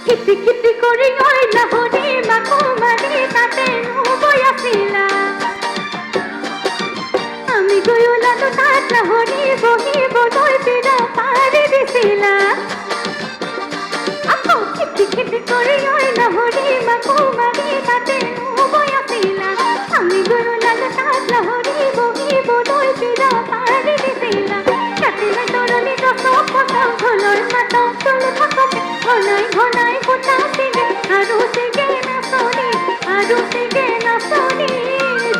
খিটি খিটি কৰি ঐ লাহৰি মাকো মাৰি তাতে নবৈ আছিলা আমি গৈ ওলালো তাত লাহৰি বহিবলৈ বিৰা পাৰি দিছিলা আকৌ খিটি খিটি কৰি ঐ লাহৰি মাকো মাৰি তাতে নবৈ আছিলা আমি গৈ ওলালো তাত লাহৰি বহিবলৈ বিৰা পাৰি দিছিলা কাটিলে তৰণি গছক পতাও ঢোলৰ মাতক চলে থাকোতে ঘনাই ঘনাই ফুটাছিলে আৰু চিগে নাচনি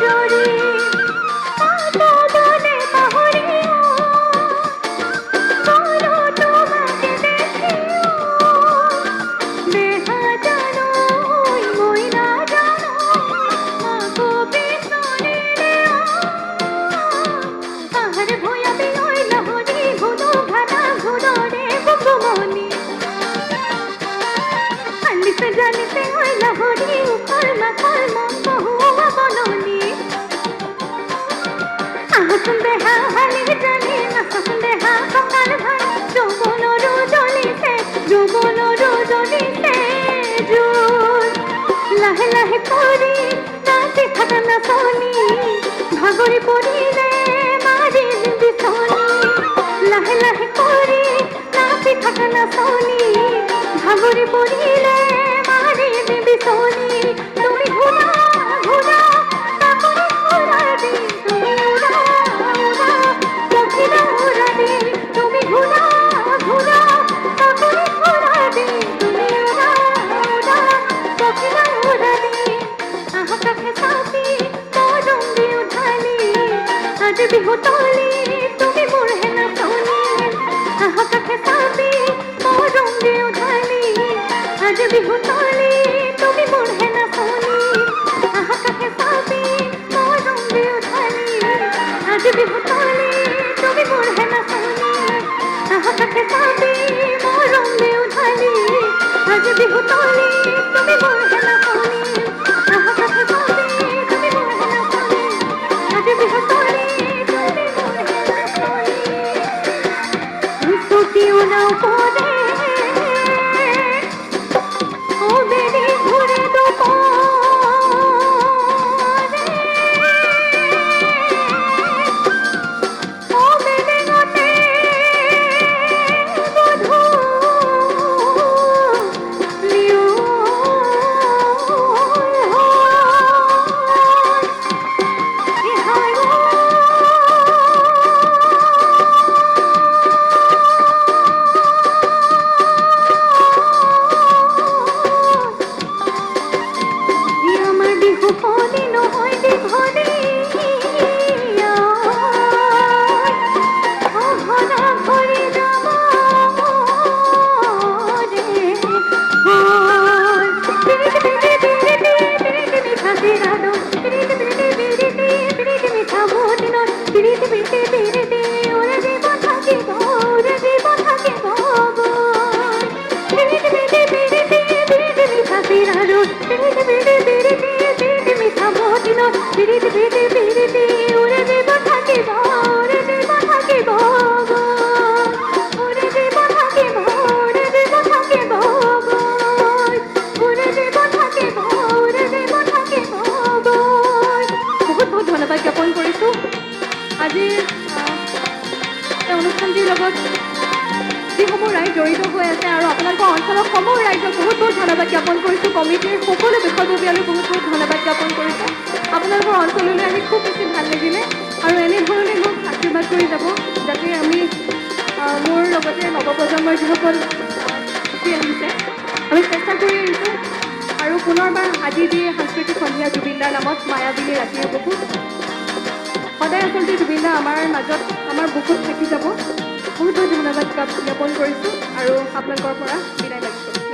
জৰি পাতবলে পাহৰিও কৰো তোমাকে দেখিও বেহা জানো মই নাজানো আকৌ বিচৰিলে পাহাৰ ভৈয়ামী ঐ লাহৰি ঘুনো ঘানা ঘুনৰে বুকুমনি আলিছে জানিছে ঐ লাহৰি উখল মাখল মন বহুৱা বননি আহচোন দেহা হালি জানি নাচচোন দেহা কঁকাল ভাই যৌৱনৰো জ্বলিছে জোৰ লাহে লাহে কৰি নাচি থাকা নাচনি ভাগৰি পৰিলে মাৰিল বিচনী লাহে লাহে কৰি নাচি থাকা নাচনি ভাগৰি পৰিলে মাৰিল বিচনী তুমি ঘূৰা ঘূৰা তাকৰি ঘূৰা দি তুমি উৰা উৰা পখিলা উৰা দি তুমি ঘূৰা ঘূৰা তাকৰি ঘূৰা দি তুমি উৰা উৰা পখিলা উৰা দি আহ কাষে চাপি মৰম দি উঠালি আজি বিহু তলি তুমি মোৰ হে নাচনি আহ কাষে চাপি মৰম দি উঠালি আজি বিহু তলি তুমি মোৰ হে নাচনি আহ কাষে চাপি মৰম দি উঠালি আজি বিহু তলি তুমি মোৰ হে নাচনি আহ কাষে চাপি মৰম দি উঠালি আজি বিহু তলি তুমি মোৰ হে নাচনি আহ কাষে চাপি তুমি মোৰ হে নাচনি আজি বিহু তলি তুমি মোৰ হে নাচনি ছুটিও নাও পৰে ও বেবি ঘুরে দুপরে ও বেবি গতে বধু লিও ইহাই আমার বিহু পনি নহয় দীঘলীয়া অহনা ভৰি যাব ৰে মিঠা বিৰানো মিঠা ভোটিনত ওরে জীব থাকিব মিঠা বিরানো মিঠা ভোটিনত ওরে জীব থাকিব ওরে জীব থাকিব ওরে জীব থাকিব ওরে জীব থাকিব ওরে জীব থাকিব ওরে জীব থাকিব বহুত বহুত ধন্যবাদ জ্ঞাপন কৰিছোঁ আজিৰ এই অনুষ্ঠানটিৰ লগত যিসমূহ ৰাইজ জড়িত হৈ আছে আৰু আপোনালোকৰ অঞ্চলৰ সমূহ ৰাইজক বহুত বহুত ধন্যবাদ জ্ঞাপন কৰিছোঁ কমিটিৰ সকলো বিষয়ববীয়ালৈ বহুত বহুত ধন্যবাদ জ্ঞাপন কৰিছোঁ আপোনালোকৰ অঞ্চললৈ আহি খুব বেছি ভাল লাগিলে আৰু এনেধৰণে মোক আশীৰ্বাদ কৰি যাব যাতে আমি মোৰ লগতে নৱপ্ৰজন্মৰ যিসকল উঠি আহিছে আমি চেষ্টা কৰি আহিছোঁ আৰু পুনৰবাৰ আজি যি সাংস্কৃতিক সন্ধিয়া জুবিনদাৰ নামত মায়াবিনী ৰাতিৰ বুকুত সদায় আচলতে জুবিনদা আমাৰ মাজত আমাৰ বুকুত থাকি যাব বহুত বহুত ধন্যবাদ জ্ঞাপন কৰিছোঁ আৰু আপোনালোকৰ পৰা বিদায় লাগিছোঁ